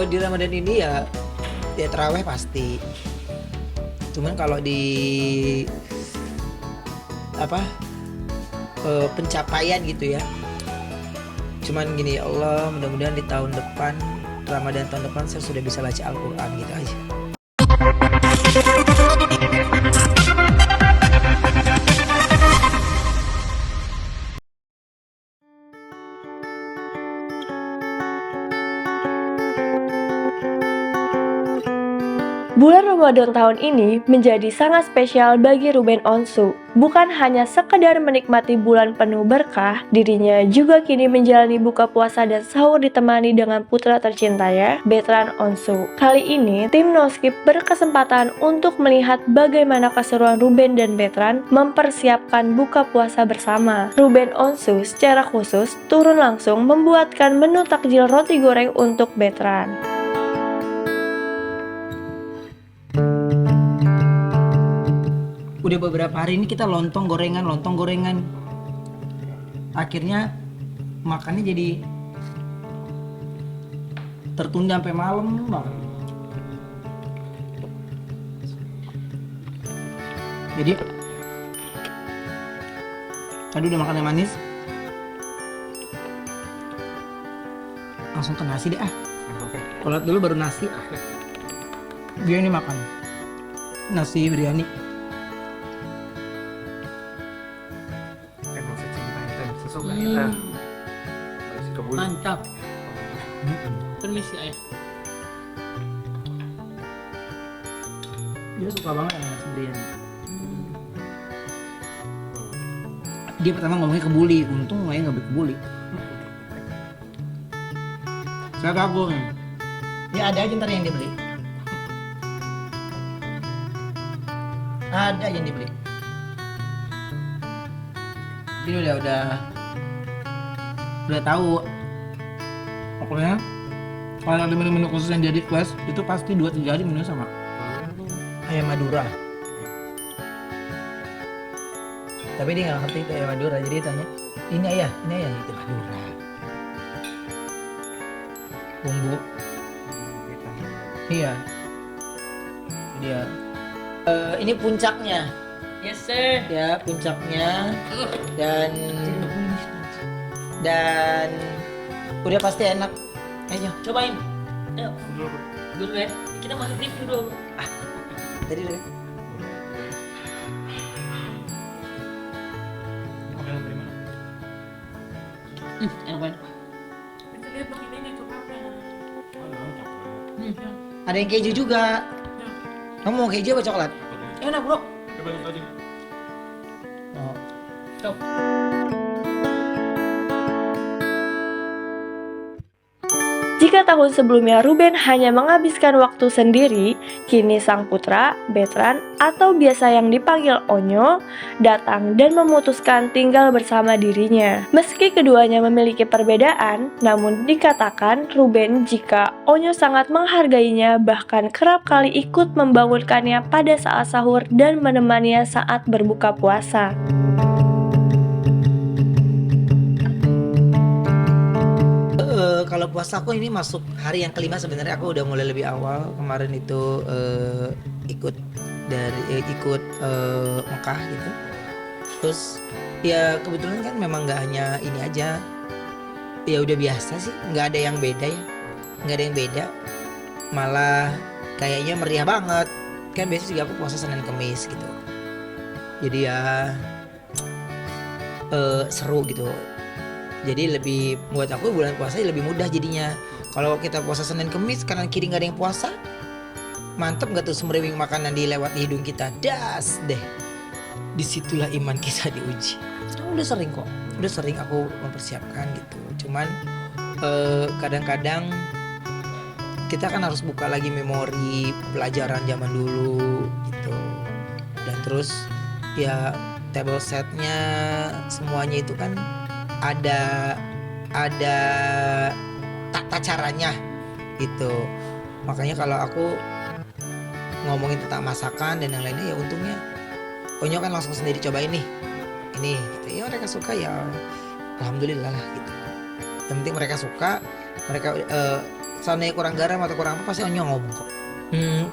Di Ramadan ini ya terawih pasti. Cuman kalau di apa pencapaian gitu ya. Cuman gini, ya Allah, mudah-mudahan di tahun depan, Ramadan tahun depan saya sudah bisa baca Al-Quran gitu aja. Bulan Ramadan tahun ini menjadi sangat spesial bagi Ruben Onsu. Bukan hanya sekedar menikmati bulan penuh berkah, dirinya juga kini menjalani buka puasa dan sahur ditemani dengan putra tercintanya, Bertrand Onsu. Kali ini, tim Noskip berkesempatan untuk melihat bagaimana keseruan Ruben dan Bertrand mempersiapkan buka puasa bersama. Ruben Onsu secara khusus turun langsung membuatkan menu takjil roti goreng untuk Bertrand. Udah beberapa hari ini kita lontong gorengan. Akhirnya makannya jadi tertunda sampai malam banget. Jadi tadi udah makan yang manis, langsung ke nasi deh Kolot dulu baru nasi. Dia ini makan nasi biryani. Mantap. Permisi ayah. Dia suka banget sama nasi biryani. Dia pertama ngomongnya kebuli, untung ayah nggak beli kebuli. Saya kagum. Ya ada aja ntar yang dibeli. Ada yang dibeli. Jadi udah tahu. Pokoknya kalau ada menu-menu khusus yang jadi request itu pasti 2-3 hari menu sama. Ayam Madura. Tapi dia nggak ngerti itu ayam Madura, jadi dia tanya, ini ayah itu Madura. Bumbu. Iya. Dia. Ini puncaknya. Yes sir. Ya puncaknya dan udah pasti enak. Ayo Cobain. Ayo. Dulu ya. Kita masuk review dulu. tadi udah. Enak banget. Kita lihat dong ini coklatnya. Ada yang keju juga. Kamu mau keju apa coklat? Enak bro. Coba lihat aja. Oh. Cok. Jika tahun sebelumnya Ruben hanya menghabiskan waktu sendiri, kini sang putra, Bertrand, atau biasa yang dipanggil Onyo, datang dan memutuskan tinggal bersama dirinya. Meski keduanya memiliki perbedaan, namun dikatakan Ruben jika Onyo sangat menghargainya, bahkan kerap kali ikut membangunkannya pada saat sahur dan menemaninya saat berbuka puasa. Kalau puasa aku ini masuk hari yang kelima, sebenarnya aku udah mulai lebih awal. Kemarin itu ikut Mekah gitu. Terus ya kebetulan kan memang nggak hanya ini aja, ya udah biasa sih, nggak ada yang beda ya, nggak ada yang beda, malah kayaknya meriah banget. Kan biasanya juga aku puasa Senin Kemis gitu, jadi ya seru gitu. Jadi lebih buat aku bulan puasa lebih mudah jadinya. Kalau kita puasa Senin Kemis kanan kiri nggak ada yang puasa, mantep nggak tuh semrewing makanan dilewat di hidung kita, das deh. Disitulah iman kita diuji. Udah sering kok, udah sering aku mempersiapkan gitu. Cuman kadang-kadang kita kan harus buka lagi memori pelajaran zaman dulu gitu. Dan terus ya table setnya semuanya itu kan ada tata caranya gitu. Makanya kalau aku ngomongin tentang masakan dan yang lainnya, ya untungnya Onyo kan langsung sendiri cobain nih ini gitu. Ya mereka suka, ya alhamdulillah lah gitu. Yang penting mereka suka, mereka seandainya kurang garam atau kurang apa pasti Onyo ngomong kok.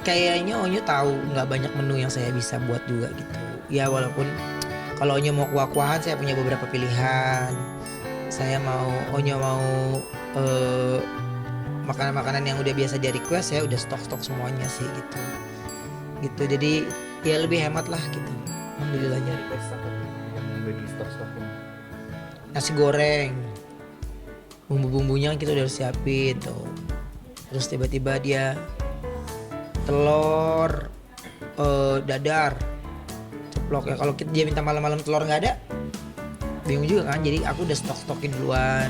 Kayaknya Onyo tahu nggak banyak menu yang saya bisa buat juga gitu. Ya walaupun kalau Onyo mau kuah-kuahan saya punya beberapa pilihan. Onyo mau makanan-makanan yang udah biasa di request, saya udah stok semuanya sih gitu. Jadi ya lebih hemat lah gitu. Alhamdulillahnya. Yang udah di stok-stokin. Nasi goreng, bumbu-bumbunya kita udah siapin tuh. Terus tiba-tiba dia telur dadar ceplok ya. Kalau dia minta malam-malam telur nggak ada, bingung juga kan. Jadi aku udah stokin duluan.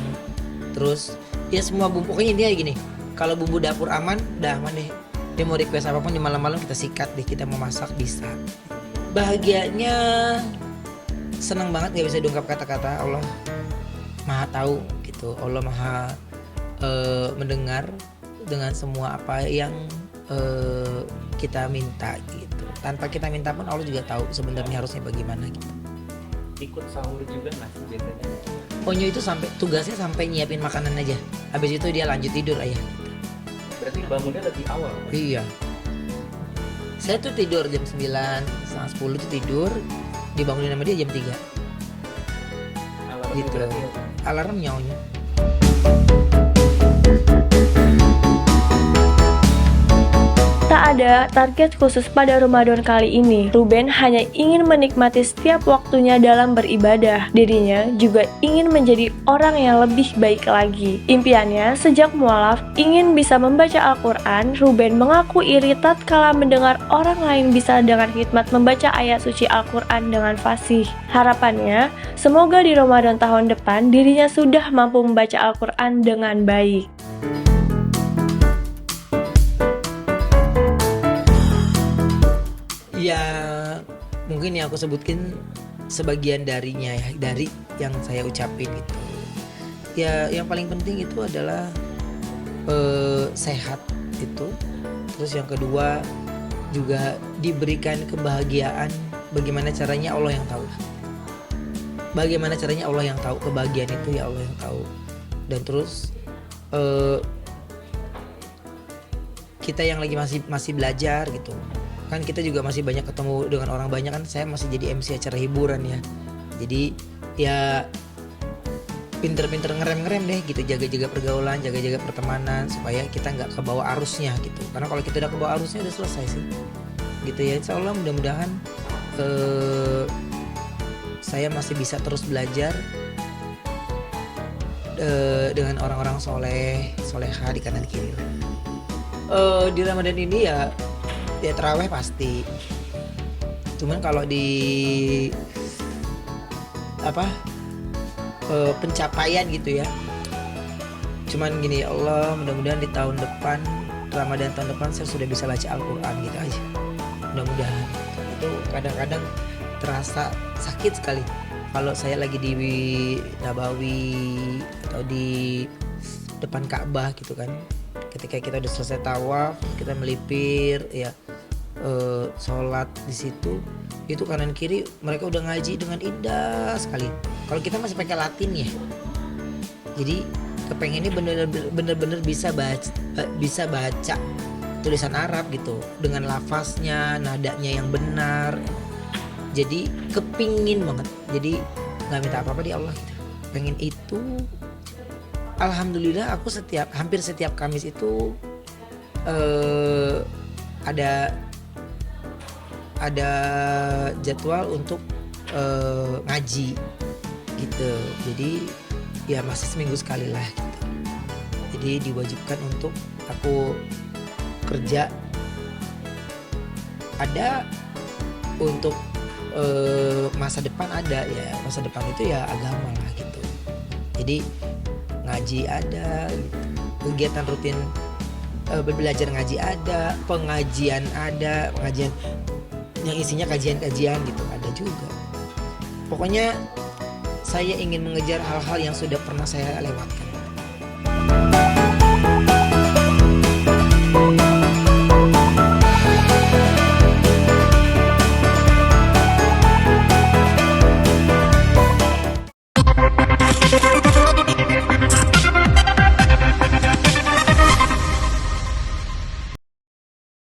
Terus ya semua bumbu, pokoknya dia gini, kalau bumbu dapur aman, udah aman deh. Dia mau request apapun di malam-malam kita sikat deh, kita mau masak bisa. Bahagianya senang banget, nggak bisa diungkap kata-kata. Allah maha tahu gitu, Allah maha mendengar dengan semua apa yang kita minta gitu. Tanpa kita minta pun Allah juga tahu sebenarnya harusnya bagaimana gitu. Ikut sahur juga nggak sih biasanya? Onyo itu tugasnya sampai nyiapin makanan aja. Habis itu dia lanjut tidur ayah. Berarti bangunnya lebih awal. Iya. Saya tuh tidur jam 9, setengah 10 tuh tidur, dibangunin sama dia jam 3. Alarmnya Gitu. berarti Alarmnya Onyo. Tak ada target khusus pada Ramadan kali ini. Ruben hanya ingin menikmati setiap waktunya dalam beribadah. Dirinya juga ingin menjadi orang yang lebih baik lagi. Impiannya sejak mualaf ingin bisa membaca Al-Quran. Ruben mengaku iri tatkala mendengar orang lain bisa dengan hikmat membaca ayat suci Al-Quran dengan fasih. Harapannya, semoga di Ramadan tahun depan dirinya sudah mampu membaca Al-Quran dengan baik. Ya mungkin yang aku sebutkan sebagian darinya ya, dari yang saya ucapin gitu. Ya yang paling penting itu adalah sehat itu. Terus yang kedua juga diberikan kebahagiaan. Bagaimana caranya Allah yang tahu. Bagaimana caranya Allah yang tahu, kebahagiaan itu ya Allah yang tahu. Dan terus kita yang lagi masih belajar gitu. Kan kita juga masih banyak ketemu dengan orang banyak kan. Saya masih jadi MC acara hiburan ya. Jadi ya pinter-pinter ngerem deh gitu, jaga-jaga pergaulan, jaga-jaga pertemanan supaya kita nggak kebawa arusnya gitu. Karena kalau kita udah kebawa arusnya udah selesai sih. Gitu ya. Insya Allah mudah-mudahan saya masih bisa terus belajar dengan orang-orang soleha di kanan kiri. Di Ramadan ini ya terawih pasti. Cuman kalau di pencapaian gitu ya. Cuman gini, ya Allah mudah-mudahan di tahun depan, Ramadan tahun depan saya sudah bisa baca Al-Quran gitu aja. Mudah-mudahan. Itu kadang-kadang terasa sakit sekali. Kalau saya lagi di Nabawi atau di depan Ka'bah gitu kan. Ketika kita udah selesai tawaf, kita melipir ya, sholat di situ, itu kanan kiri mereka udah ngaji dengan indah sekali. Kalau kita masih pakai Latin ya, jadi kepengennya bener-bener bisa baca tulisan Arab gitu dengan lafaznya, nadanya yang benar. Jadi kepingin banget. Jadi nggak minta apa-apa di Allah gitu. Pengen itu. Alhamdulillah aku hampir setiap Kamis itu ada jadwal untuk ngaji gitu. Jadi ya masih seminggu sekali lah gitu. Jadi diwajibkan untuk aku kerja, ada untuk masa depan ada ya. Masa depan itu ya agama lah gitu. Jadi ngaji ada gitu. Kegiatan rutin belajar ngaji ada, pengajian yang isinya kajian-kajian gitu ada juga. Pokoknya saya ingin mengejar hal-hal yang sudah pernah saya lewatkan.